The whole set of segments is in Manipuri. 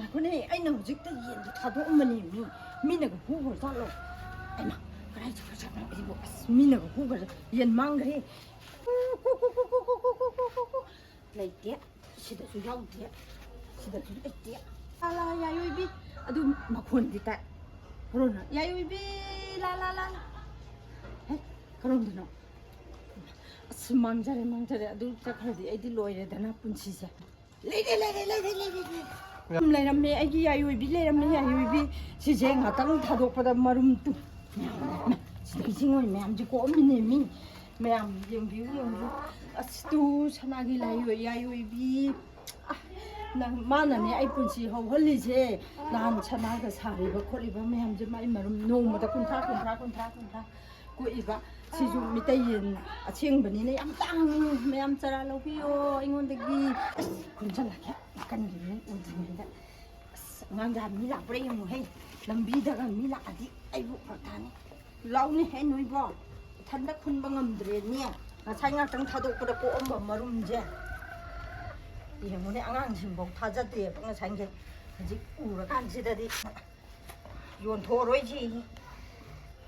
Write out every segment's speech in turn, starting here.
그네 아이는 hujikta yendu thadokmani minaga hugor jalo aima karai chakra ibo minaga hugor yen mangre leite sida su yaude sida su leite ala yayoibi adu makhon dita corona yayoibi la he corona mangjare adu chakhadi aidi loiredana punsise leide leirame aigi yayoibi leirame yayoibi sije ngatang thadokpada marum tu singoi mayam ji ko mine mi mayam yengbiu astu sanagi yayoibi nang mana ne ai punsi ho holli je nan sanaga sariba kholiba mayam je mai marum nongmada kunthra ko iba siju mitayin achengbani ne yam tang mayam chara lobiyo ingondagi kunjalake kangi udinda nganga mi la pre mu he lambi daga mi la adi aibu patani launi he noibo thanda khunba ngamdre ni ngasai ngatang thadokpada ko omba marum je yemune angang simbok thajade bang sange ji ura kansidadi yon thoroi ji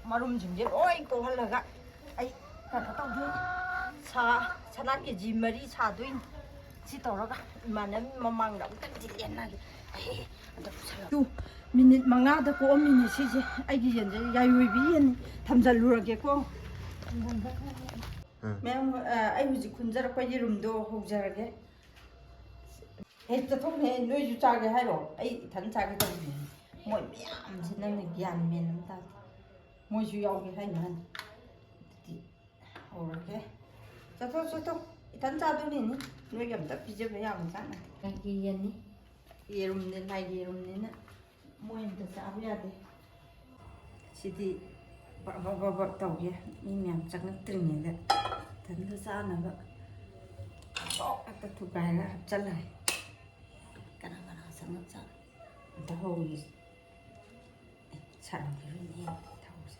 marum jingje oi ko halaga ai kana tawdu sa sanake ji mari sa duin si tawraga manam mamang da utan jilena 두 미닛 망아다 고 미닛 시지 아기 연제 야유비 연 담잘루라게 고 매우 아이우지 군자라 거 이름도 호자라게 했다 통해 너희 주자게 하러 아이 단자게 되네 뭐 미암 지나는 기안 면다 뭐주 여기 하면 오르게 저도 단자들이니 너희 엄다 비저배야 엄잖아 아기 연니 예rum는 나이 예rum는 뭐인데 사비야 돼. 시디 바바바 타오게 이면 작는 뜨는데 단도 사나가 아까 두가이가 합잘라. 까나가나 상납자. 다호이 사람들이 타오세.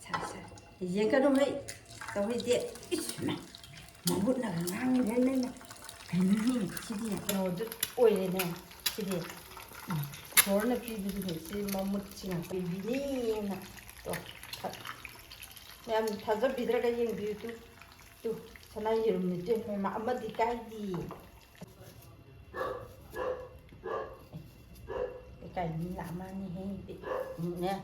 살살. 이제 그러면 더위대 있으면 뭐 나랑 내내내 아니 시디야 너도 오래네 시디 저런 비비도 시 마무치나 비비니나 또 그냥 다저 비들어가 얘기도 또 전화 이름이 때 마음이 까이디 까이니 나만이 해 네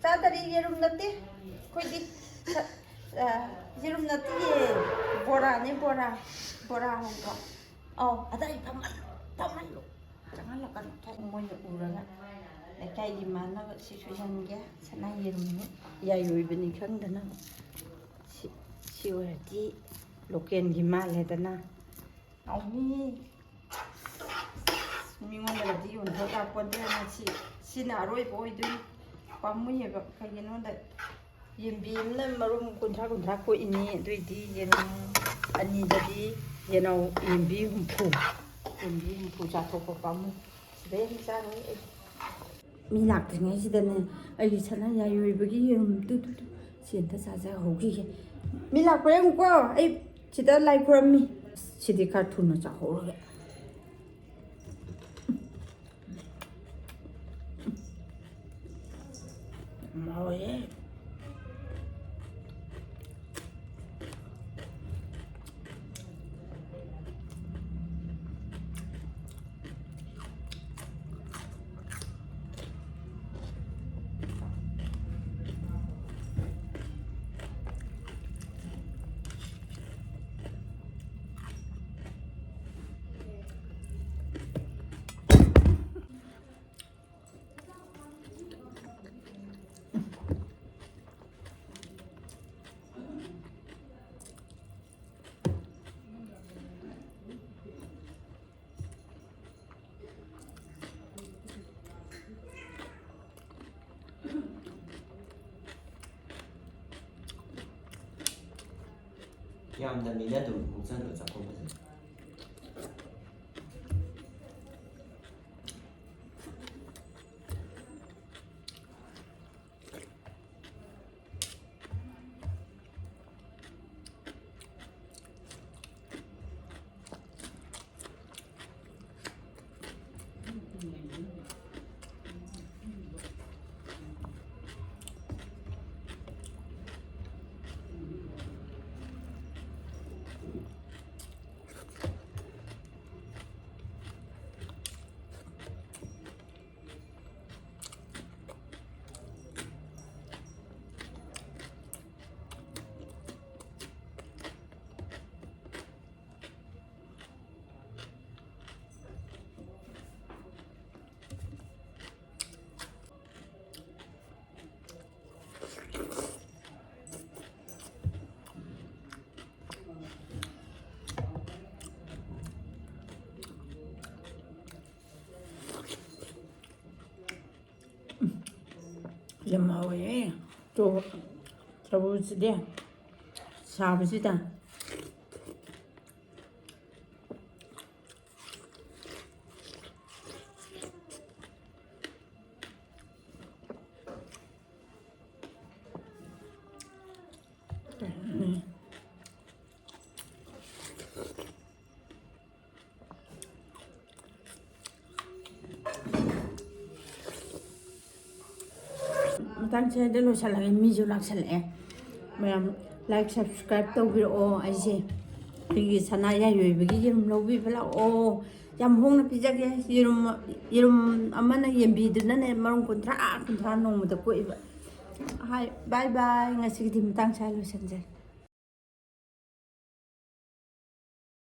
짜다리 이름 났대 거기 이름 났대 보라네 보라 한거 아다이 파말로 janganlah kan moyo uranga kai di mana situation ge sana yerumne ya yoibeni khangdana si orati loken gi male dana auni mingonda di on hota podena sina roi boidu pamuye ba kayenonda yembimna marum kunthra ko ini duidi yerum ani dadi yenau yembi humpu 이 부자도 뽑아무 내리자는 미낙등에 시대는 아이 차나 야유이버기 뚜뚜뚜 시엔타 사자 호기게 미낙 그래고 아이 지다 라이 그럼미 시디 카툰을 자 호르게 뭐예 yamda miladu muzan zakobadı. ꯌꯥꯝ ꯍꯥꯎꯋꯦ ꯆꯧꯁꯤꯗꯤ ꯁꯥꯕꯁꯤꯗ ꯃꯇꯥꯡ ꯁ꯭ꯋꯥꯏꯗ ꯂꯣꯏꯁꯤꯜꯂꯒꯦ ꯃꯤꯁꯨ ꯂꯥꯛꯁꯜꯂꯛꯑꯦ ꯃꯌꯥꯝ ꯂꯥꯏꯛ ꯁꯕꯁꯀ꯭ꯔꯥꯏꯕ ꯇꯧꯕꯤꯔꯛꯑꯣ ꯑꯩꯁꯦ ꯑꯩꯒꯤ ꯁꯅꯥ ꯌꯥꯏꯑꯣꯏꯕꯒꯤ ꯌꯦꯔꯨꯝ ꯂꯧꯕꯤꯕ ꯂꯥꯛꯑꯣ ꯌꯥꯝ ꯍꯣꯡꯅ ꯄꯤꯖꯒꯦ ꯌꯦꯔꯨꯝ ꯑꯃꯅ ꯌꯦꯟꯕꯤꯗꯨꯅꯅꯦ ꯃꯔꯨꯝ 30 ꯅꯣꯡꯃꯗ ꯀꯣꯛꯏꯕ ꯍꯥꯏ ꯕꯥꯏ ꯕꯥꯏ ꯉꯁꯤꯒꯤꯗꯤ ꯃꯇꯥꯡ ꯁ꯭ꯋꯥꯏꯗ ꯂꯣꯏꯁꯤꯟꯖꯔꯦ